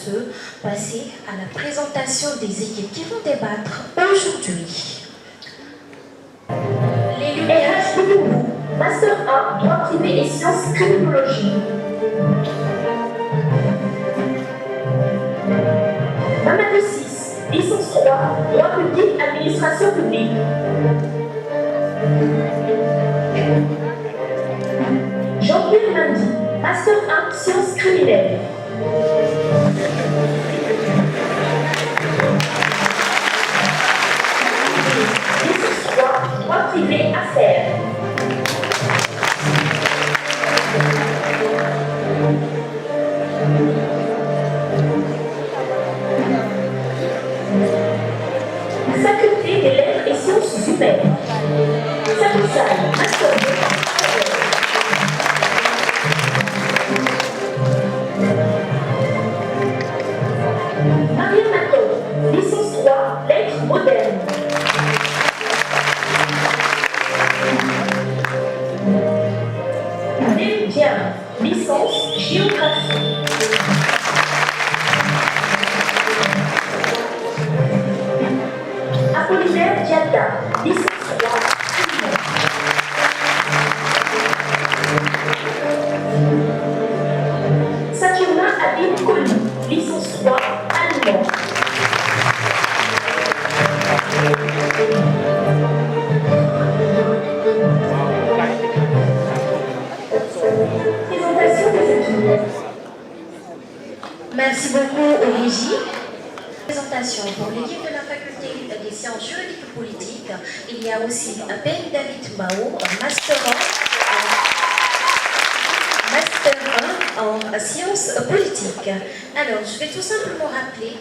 se passer à la présentation des équipes qui vont débattre aujourd'hui. Les lumières. Master 1, droit privé et sciences criminologie. Mamadou 6, licence 3, droit public, administration publique. Jean-Pierre Lundi, Master 1, sciences criminelles. Licence 3, droit privé, affaires. Faculté des lettres et sciences humaines. Saint-Saëns, Master 2. Maria Maton, licence 3, lettres modernes. Néo Diam, licence géographie. Apollinaire Diata, licence 3, Saturna Habib Koli, licence 3, allemand. Présentation des équipes. Merci beaucoup aux régies. Présentation pour l'équipe de la faculté des sciences juridiques et politiques. Il y a aussi Ben David Mao, Master 1 en sciences politiques. Alors, je vais tout simplement rappeler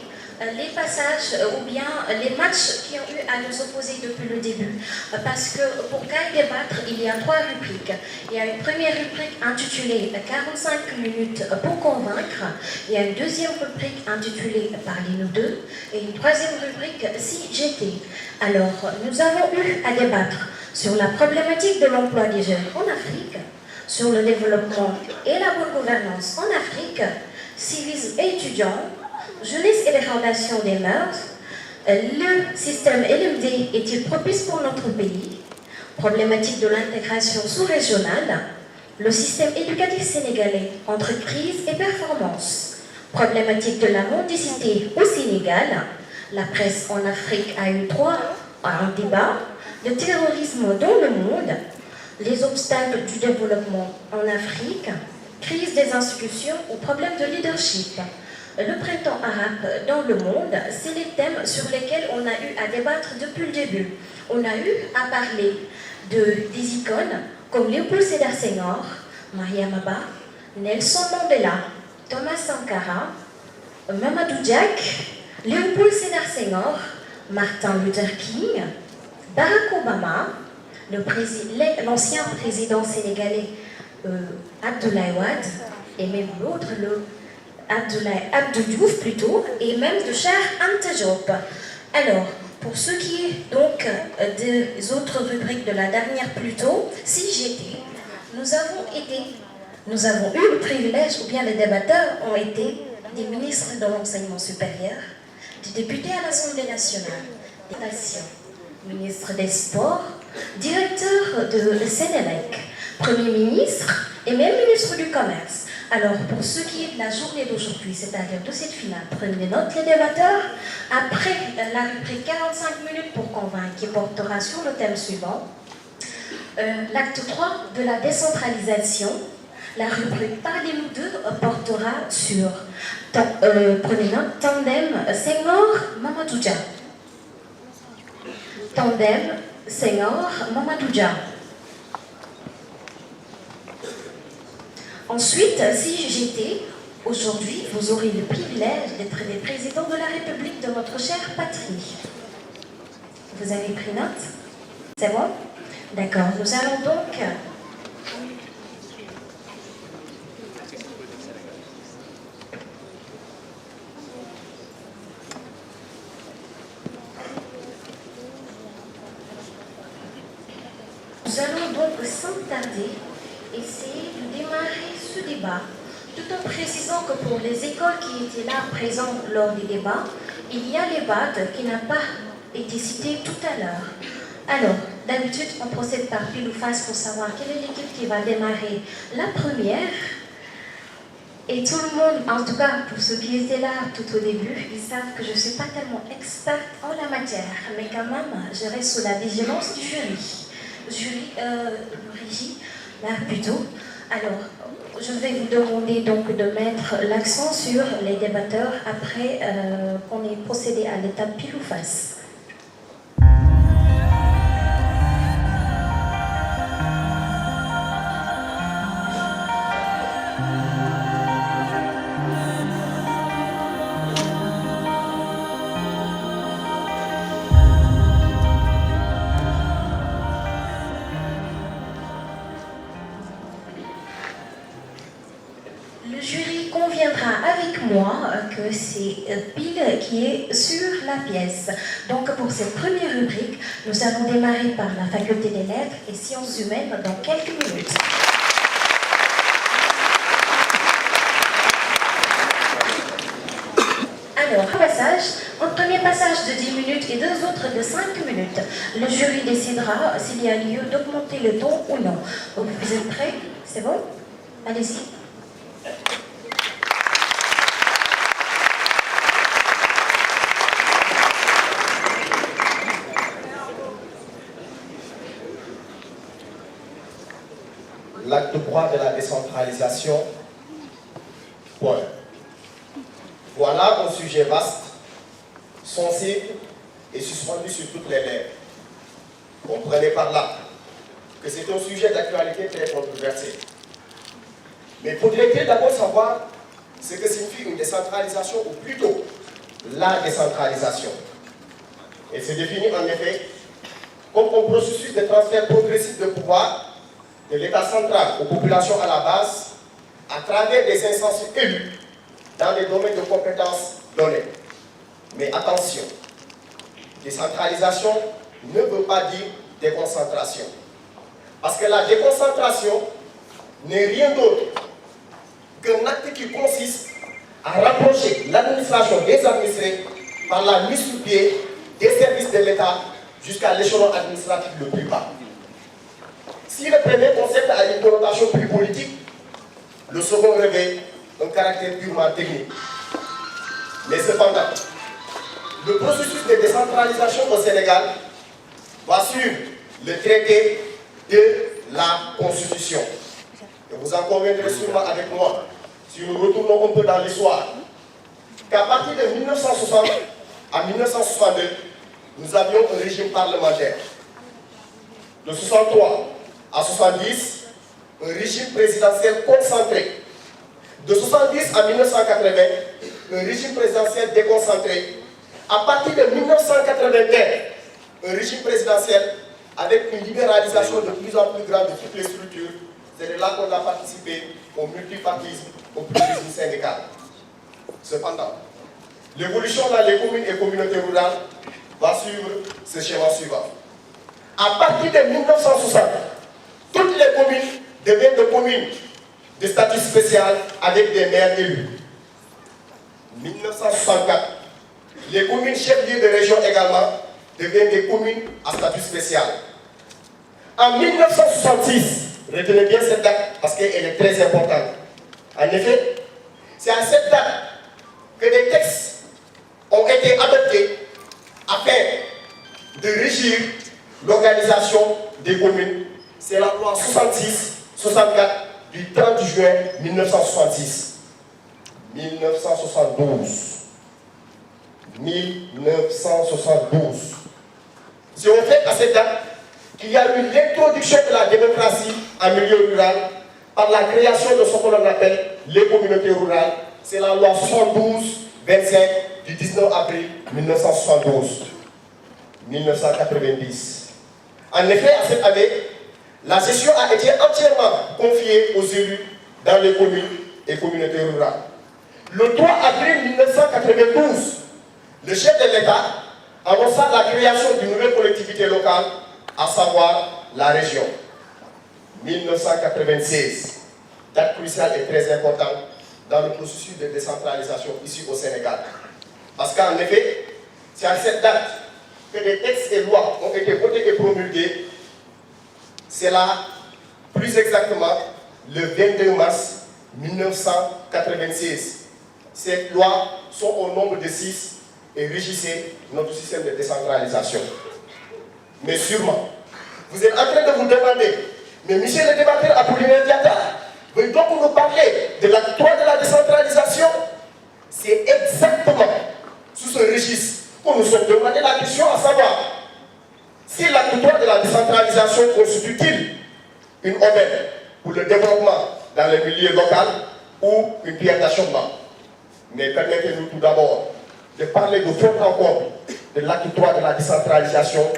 les passages ou bien les matchs qui ont eu à nous opposer depuis le début. Parce que pour qu'à débattre, il y a 3 rubriques. Il y a une première rubrique intitulée 45 minutes pour convaincre. Il y a une deuxième rubrique intitulée Parlez-nous d'eux. Et une troisième rubrique Si j'étais. Alors, nous avons eu à débattre sur la problématique de l'emploi des jeunes en Afrique, sur le développement et la bonne gouvernance en Afrique, civisme et étudiants, jeunesse et dégradation des mœurs, le système LMD est-il propice pour notre pays, problématique de l'intégration sous-régionale, le système éducatif sénégalais entre crise et performance, problématique de la mendicité au Sénégal, la presse en Afrique a eu droit à un débat, le terrorisme dans le monde, les obstacles du développement en Afrique, crise des institutions ou problème de leadership. Le printemps arabe dans le monde, c'est les thèmes sur lesquels on a eu à débattre depuis le début. On a eu à parler des icônes comme Léopold Sédar Senghor, Mariama Ba, Nelson Mandela, Thomas Sankara, Mamadou Diack, Léopold Sédar Senghor, Martin Luther King, Barack Obama, l'ancien président sénégalais Abdoulaye Wade, et même l'autre, Abdou Diouf plutôt, et même de Cheikh Anta Diop. Alors, pour ce qui est donc des autres rubriques de la dernière plutôt, si j'étais, nous avons eu le privilège, ou bien les débatteurs ont été des ministres de l'enseignement supérieur, des députés à l'Assemblée nationale, des nations, ministre des Sports, directeur de Sénélec, Premier ministre et même ministre du Commerce. Alors, pour ce qui est de la journée d'aujourd'hui, c'est-à-dire de cette finale, prenez note les débatteurs. Après la rubrique 45 minutes pour convaincre, qui portera sur le thème suivant, l'acte 3 de la décentralisation, la rubrique Parlez-nous d'eux portera sur, prenez note, Tandem Senghor-Mamadou Dia. Tandem Senghor-Mamadou Dia. Ensuite, si j'étais, aujourd'hui, vous aurez le privilège d'être les présidents de la République de notre chère patrie. Vous avez pris note? C'est bon? D'accord, nous allons donc... Nous allons donc sans tarder essayer de démarrer ce débat tout en précisant que pour les écoles qui étaient là présentes lors des débats, il y a les BAD qui n'a pas été cité tout à l'heure. Alors, d'habitude, on procède par pile ou face pour savoir quelle est l'équipe qui va démarrer la première. Et tout le monde, en tout cas pour ceux qui étaient là tout au début, ils savent que je ne suis pas tellement experte en la matière, mais quand même, je reste sous la vigilance du jury régie, là plutôt. Alors, je vais vous demander donc de mettre l'accent sur les débatteurs après qu'on ait procédé à l'étape pile ou face. Le jury conviendra avec moi que c'est Pile qui est sur la pièce. Donc pour cette première rubrique, nous allons démarrer par la faculté des lettres et sciences humaines dans quelques minutes. Alors, un premier passage de 10 minutes et deux autres de 5 minutes. Le jury décidera s'il y a lieu d'augmenter le ton ou non. Donc, vous êtes prêts? C'est bon? Allez-y. L'acte droit de la décentralisation, point. Voilà un sujet vaste, sensible et suspendu sur toutes les lèvres. Comprenez par là que c'est un sujet d'actualité très controversé. Mais faudrait-il d'abord savoir ce que signifie une décentralisation ou plutôt la décentralisation. Et c'est défini en effet comme un processus de transfert progressif de pouvoir de l'État central aux populations à la base à travers des instances élues dans des domaines de compétences donnés. Mais attention, décentralisation ne veut pas dire déconcentration. Parce que la déconcentration n'est rien d'autre qu'un acte qui consiste à rapprocher l'administration des administrés par la mise sous pied des services de l'État jusqu'à l'échelon administratif le plus bas. Si le premier concept a une connotation plus politique, le second revêt un caractère purement technique. Mais cependant, le processus de décentralisation au Sénégal va suivre le traité de la Constitution. Et vous en conviendrez sûrement avec moi, si nous retournons un peu dans l'histoire, qu'à partir de 1960 à 1962, nous avions un régime parlementaire. De 63 à 70, un régime présidentiel concentré. De 70 à 1980, un régime présidentiel déconcentré. À partir de 1981, un régime présidentiel avec une libéralisation de plus en plus grande de toutes les structures. C'est de là qu'on a participé au multipartisme, au pluralisme syndical. Cependant, l'évolution dans les communes et communautés rurales va suivre ce schéma suivant. À partir de 1960, toutes les communes deviennent des communes de statut spécial avec des maires élus. 1964, les communes chefs-lieux de région également deviennent des communes à statut spécial. En 1966, retenez bien cette date parce qu'elle est très importante. En effet, c'est à cette date que des textes ont été adoptés afin de régir l'organisation des communes. C'est la loi 66-64 du 30 juin 1966. 1972. 1972. Si on fait à cette date qu'il y a eu l'introduction de la démocratie en milieu rural par la création de ce que l'on appelle les communautés rurales, c'est la loi 72-25 du 19 avril 1972. 1990. En effet, à cette année, la gestion a été entièrement confiée aux élus dans les communes et communautés rurales. Le 3 avril 1992, le chef de l'État annonça la création d'une nouvelle collectivité locale, à savoir la région. 1996, date cruciale et très importante, dans le processus de décentralisation ici au Sénégal. Parce qu'en effet, c'est à cette date que des textes et lois ont été votés et promulgués. C'est là, plus exactement, le 22 mars 1996. Ces lois sont au nombre de 6 et régissaient notre système de décentralisation. Mais sûrement, vous êtes en train de vous demander, mais monsieur le débatteur Apollinaire Diatta, veut donc nous parler de l'acte 3 de la décentralisation? C'est exactement sous ce registre que nous sommes demandé la question à savoir si l'acte 3 de la décentralisation constitue-t-il une aubaine pour le développement dans le milieu local ou une pierre d'achoppement. Mais permettez-nous tout d'abord de parler de fond encore de l'acte 3 de la décentralisation,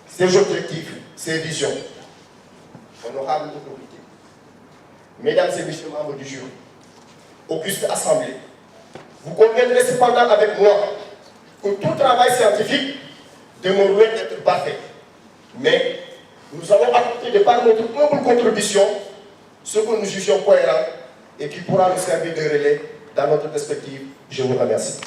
ses objectifs, ses visions. Honorable autorité, mesdames et messieurs membres du jury, auguste assemblée, vous conviendrez cependant avec moi que tout travail scientifique demeure loin d'être parfait. Mais nous allons apporter de par notre humble contribution ce que nous jugeons cohérent et qui pourra nous servir de relais dans notre perspective. Je vous remercie.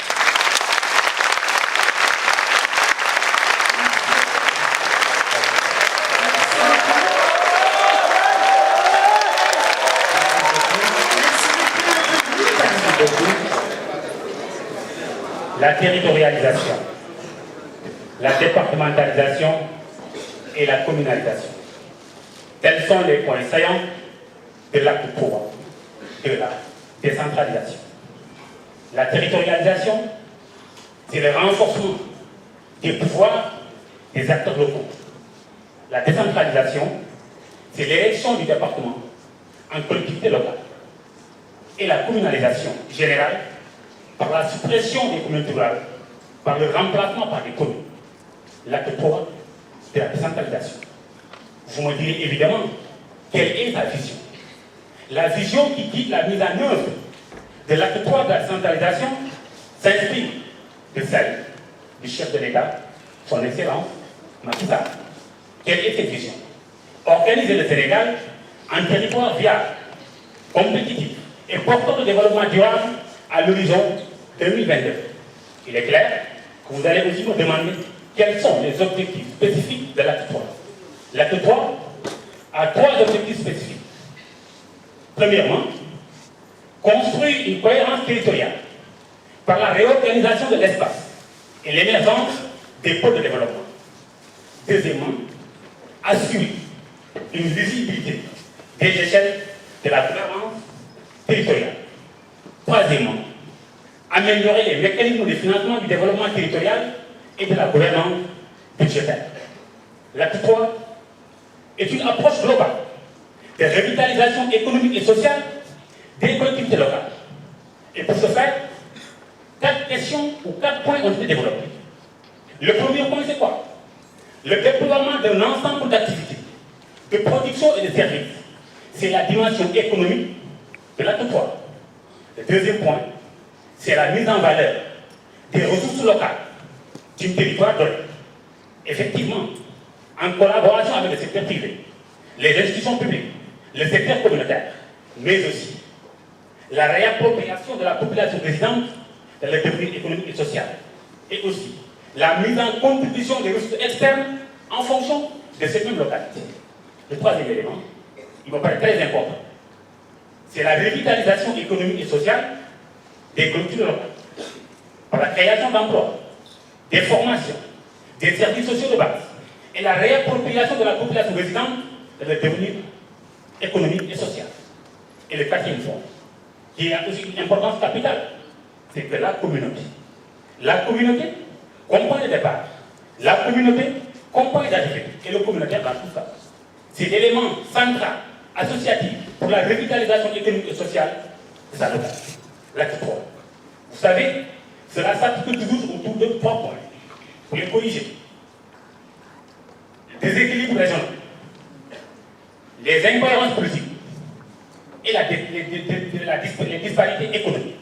La territorialisation, la départementalisation et la communalisation. Tels sont les points saillants de l'acte 3 de la décentralisation. La territorialisation, c'est le renforcement des pouvoirs des acteurs locaux. La décentralisation, c'est l'élection du département en collectivité locale. Et la communalisation générale, par la suppression des communautés rurales, par le remplacement par des communes. L'acte 3 de la décentralisation. Vous me direz évidemment quelle est sa vision. La vision qui guide la mise en œuvre de l'acte 3 de la décentralisation s'inspire de celle du chef de l'État, son Excellence Macky Sall. Quelle est cette vision? Organiser le Sénégal en territoire viable, compétitif et porteur de développement durable à l'horizon 2022. Il est clair que vous allez aussi me demander quels sont les objectifs spécifiques de l'acte 3. L'acte 3 a 3 objectifs spécifiques. Premièrement, construire une cohérence territoriale par la réorganisation de l'espace et l'émergence des pôles de développement. Deuxièmement, assurer une visibilité des échelles de la gouvernance territoriale. Troisièmement, améliorer les mécanismes de financement du développement territorial et de la gouvernance budgétaire. L'acte 3 est une approche globale de revitalisation économique et sociale des collectivités locales. Et pour ce faire, 4 questions ou 4 points ont été développés. Le premier point, c'est quoi? Le déploiement d'un ensemble d'activités, de production et de services. C'est la dimension économique de l'acte 3. Le deuxième point, c'est la mise en valeur des ressources locales du territoire donné. Effectivement, en collaboration avec le secteur privé, les institutions publiques, le secteur communautaire, mais aussi la réappropriation de la population résidente dans le développement économique et social, et aussi la mise en contribution des ressources externes en fonction de ces mêmes localités. Le troisième élément, il me paraît très important, c'est la revitalisation économique et sociale des collectivités locales, par la création d'emplois, des formations, des services sociaux de base, et la réappropriation de la population résidente dans le devenir économique et social. Et le quatrième point, qui a aussi une importance capitale, c'est que la communauté comprend le départ, la communauté comprend les activités, et le communautaire dans tout ça. C'est l'élément central, associatif, pour la revitalisation économique et sociale de sa localité. L'acte 3. Vous savez, cela s'articule toujours autour de 3 points. Pour les corriger. Les déséquilibres régionaux, les incohérences politiques et les disparités économiques.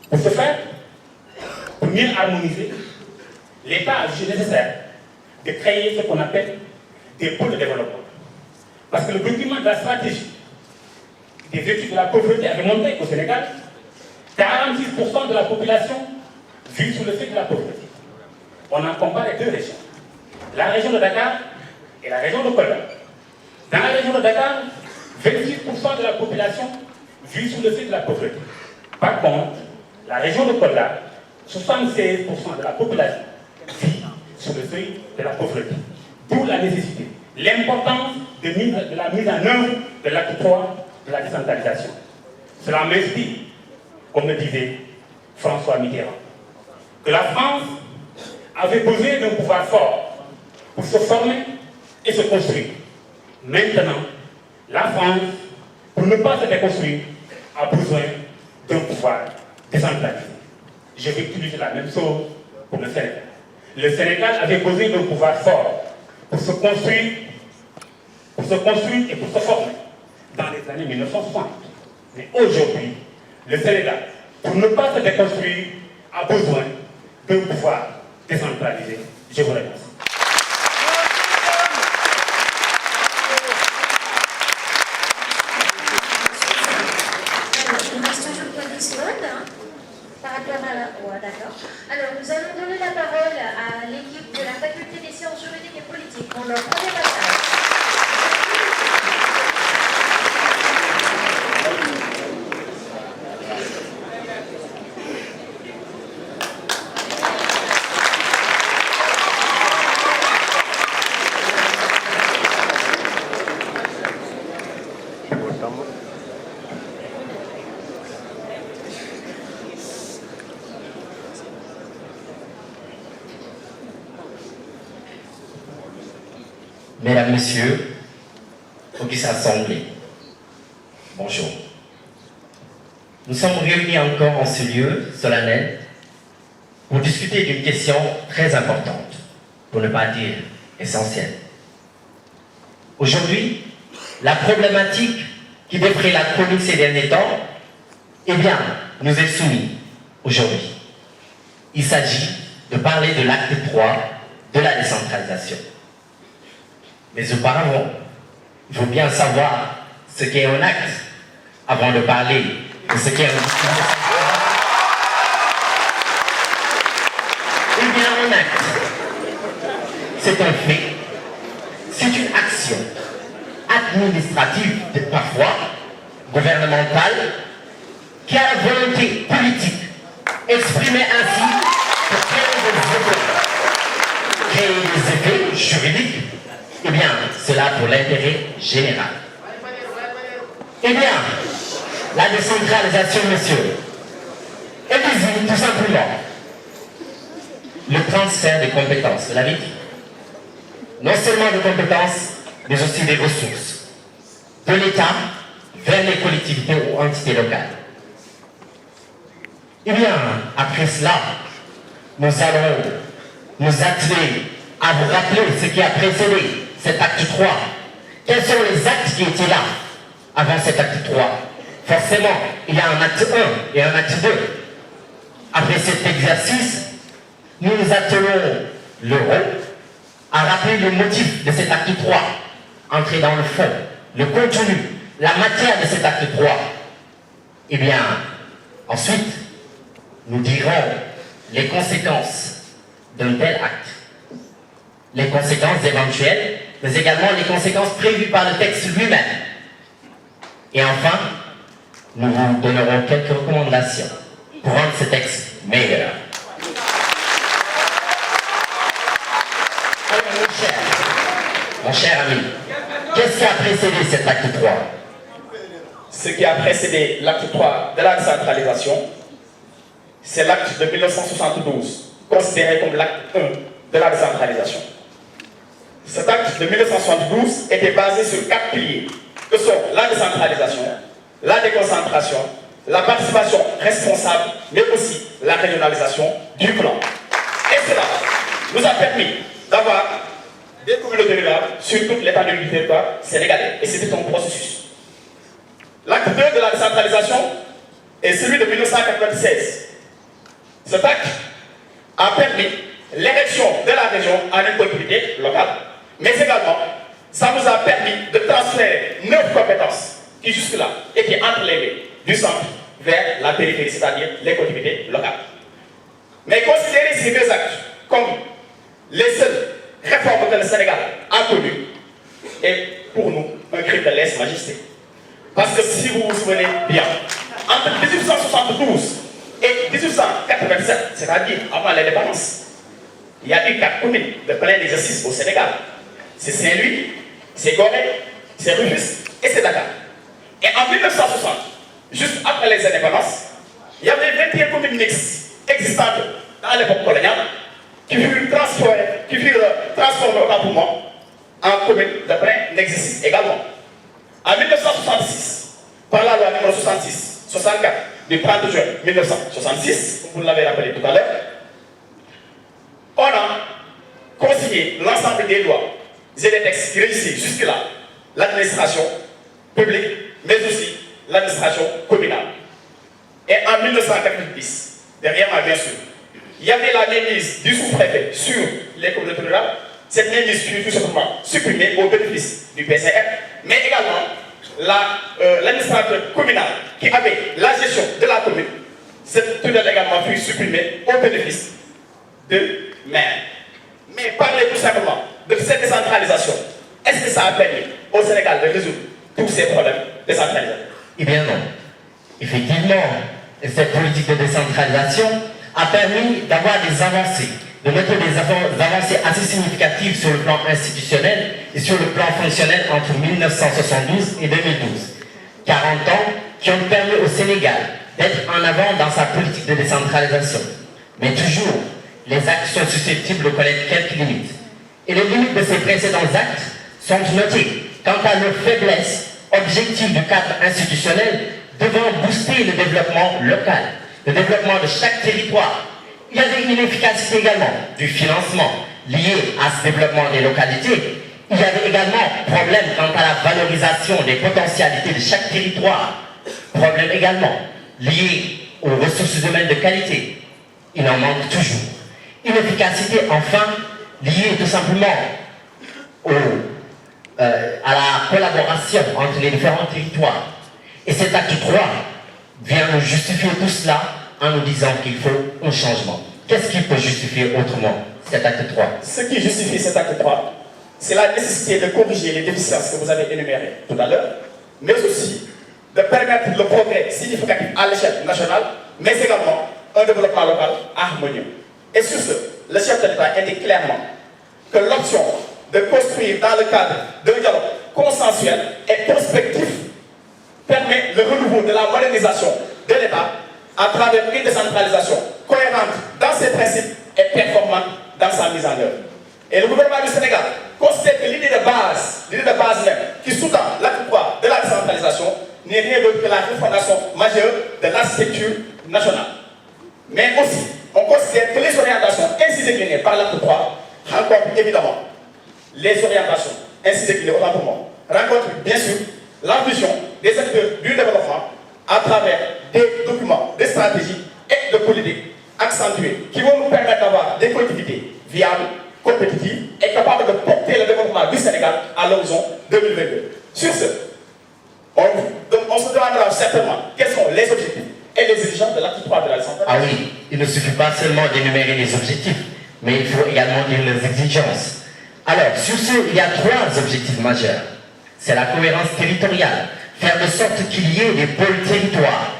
Pour ce faire, pour mieux harmoniser, l'État a jugé nécessaire de créer ce qu'on appelle des pôles de développement. Parce que le document de la stratégie des études de la pauvreté avait montré qu'au Sénégal, 46% de la population vit sous le seuil de la pauvreté. On en compare les deux régions. La région de Dakar et la région de Kolda. Dans la région de Dakar, 26% de la population vit sous le seuil de la pauvreté. Par contre, la région de Kolda, 76% de la population vit sous le seuil de la pauvreté. D'où la nécessité, l'importance de la mise en œuvre de l'acte 3 de la décentralisation. Cela m'inspire, comme le disait François Mitterrand, que la France avait besoin d'un pouvoir fort pour se former et se construire. Maintenant, la France, pour ne pas se déconstruire, a besoin d'un pouvoir décentralisé. Je vais utiliser la même chose pour le Sénégal. Le Sénégal avait besoin d'un pouvoir fort pour se construire et pour se former dans les années 1960. Mais aujourd'hui, le Sénégal, pour ne pas se déconstruire, a besoin d'un pouvoir décentralisé. Je vous remercie. Il reste toujours quelques secondes par rapport à la... Ouais, d'accord. Alors, nous allons donner la parole à l'équipe de la Faculté des sciences juridiques et politiques pour leur premier passage. Mesdames, Messieurs, Auguste Assemblée, bonjour. Nous sommes réunis encore en ce lieu solennel pour discuter d'une question très importante, pour ne pas dire essentielle. Aujourd'hui, la problématique qui défraie la chronique ces derniers temps, eh bien, nous est soumise aujourd'hui. Il s'agit de parler de l'acte 3 de la décentralisation. Mais auparavant, il faut bien savoir ce qu'est un acte avant de parler de ce qu'est un discours. Eh bien, un acte, c'est un fait, c'est une action administrative, parfois gouvernementale, qui a la volonté politique exprimée ainsi pour créer des effets juridiques. Eh bien, cela pour l'intérêt général. Eh bien, la décentralisation, messieurs, elle désigne tout simplement le transfert des compétences, vous l'avez dit. Non seulement des compétences, mais aussi des ressources de l'État vers les collectivités ou entités locales. Eh bien, après cela, nous allons nous atteler à vous rappeler ce qui a précédé cet acte 3. Quels sont les actes qui étaient là avant cet acte 3? Forcément, il y a un acte 1 et un acte 2. Après cet exercice, nous nous attelons l'euro à rappeler le motif de cet acte 3, entrer dans le fond, le contenu, la matière de cet acte 3. Eh bien, ensuite, nous dirons les conséquences d'un tel acte, les conséquences éventuelles, mais également les conséquences prévues par le texte lui-même. Et enfin, nous vous donnerons quelques recommandations pour rendre ce texte meilleur. Alors, mon cher ami, qu'est-ce qui a précédé cet acte 3? Ce qui a précédé l'acte 3 de la décentralisation, c'est l'acte de 1972, considéré comme l'acte 1 de la décentralisation. Cet acte de 1972 était basé sur 4 piliers, que sont la décentralisation, la déconcentration, la participation responsable, mais aussi la régionalisation du plan. Et cela nous a permis d'avoir des communautés rurales sur toute l'étendue du territoire sénégalais. Et c'était un processus. L'acte 2 de la décentralisation est celui de 1996. Cet acte a permis l'érection de la région en une collectivité locale, mais également, ça nous a permis de transférer 9 compétences qui jusque-là étaient entre les mains du centre vers la périphérie, c'est-à-dire les collectivités locales. Mais considérer ces deux actes comme les seules réformes que le Sénégal a connues est pour nous un crime de lèse-majesté. Parce que si vous vous souvenez bien, entre 1872 et 1887, c'est-à-dire avant l'indépendance, il y a eu 4 communes de plein exercice au Sénégal. C'est Saint-Louis, c'est Gorée, c'est Rufisque et c'est Dakar. Et en 1960, juste après les indépendances, il y avait 21 communes mixtes existantes dans l'époque coloniale qui furent transformées autant pour moi en communes de plein exercice également. En 1966, par la loi numéro 66-64 du 30 juin 1966, comme vous l'avez rappelé tout à l'heure, on a consigné l'ensemble des lois et des textes qui régissaient jusque-là l'administration publique, mais aussi l'administration communale. Et en 1990, derrière moi bien sûr, il y avait la mainmise du sous-préfet sur les communautés rurales. Cette mainmise fut tout simplement supprimée au bénéfice du PCR, mais également l'administrateur communal qui avait la gestion de la commune, cette tutelle également fut supprimée au bénéfice de maire. Mais parlez tout simplement de cette décentralisation. Est-ce que ça a permis au Sénégal de résoudre tous ces problèmes de décentralisation? Eh bien non. Effectivement, cette politique de décentralisation a permis d'avoir des avancées, de mettre des avancées assez significatives sur le plan institutionnel et sur le plan fonctionnel entre 1972 et 2012. 40 ans qui ont permis au Sénégal d'être en avant dans sa politique de décentralisation. Mais toujours, les actes sont susceptibles de connaître quelques limites. Et les limites de ces précédents actes sont notées quant à leur faiblesse objective du cadre institutionnel devant booster le développement local, le développement de chaque territoire. Il y avait une inefficacité également du financement lié à ce développement des localités. Il y avait également problème quant à la valorisation des potentialités de chaque territoire. Problème également lié aux ressources humaines de qualité. Il en manque toujours. Inefficacité enfin liée tout simplement à la collaboration entre les différents territoires. Et cet acte 3 vient nous justifier tout cela en nous disant qu'il faut un changement. Qu'est-ce qui peut justifier autrement cet acte 3? Ce qui justifie cet acte 3, c'est la nécessité de corriger les déficiences que vous avez énumérées tout à l'heure, mais aussi de permettre le progrès significatif à l'échelle nationale, mais également un développement local harmonieux. Et sur ce, le chef de l'État indique clairement que l'option de construire dans le cadre d'un dialogue consensuel et prospectif permet le renouveau de la modernisation de l'État à travers une décentralisation cohérente dans ses principes et performante dans sa mise en œuvre. Et le gouvernement du Sénégal considère que l'idée de base même qui sous-tend l'acte 3 de la décentralisation n'est rien d'autre que la refondation majeure de l'architecture nationale. Mais aussi, on considère que les orientations ainsi déclinées par l'acte 3 rencontrent évidemment les orientations ainsi déclinées autant pour moi, rencontrent bien sûr l'ambition des acteurs du développement à travers des documents, des stratégies et de politiques accentuées qui vont nous permettre d'avoir des collectivités viables, compétitives et capables de porter le développement du Sénégal à l'horizon 2022. Sur ce, on se demandera certainement quels sont les objectifs et les exigences de l'acte 3 de la décentralisation. Ah oui, il ne suffit pas seulement d'énumérer les objectifs, mais il faut également dire les exigences. Alors, sur ce, il y a 3 objectifs majeurs. C'est la cohérence territoriale, faire de sorte qu'il y ait des pôles territoires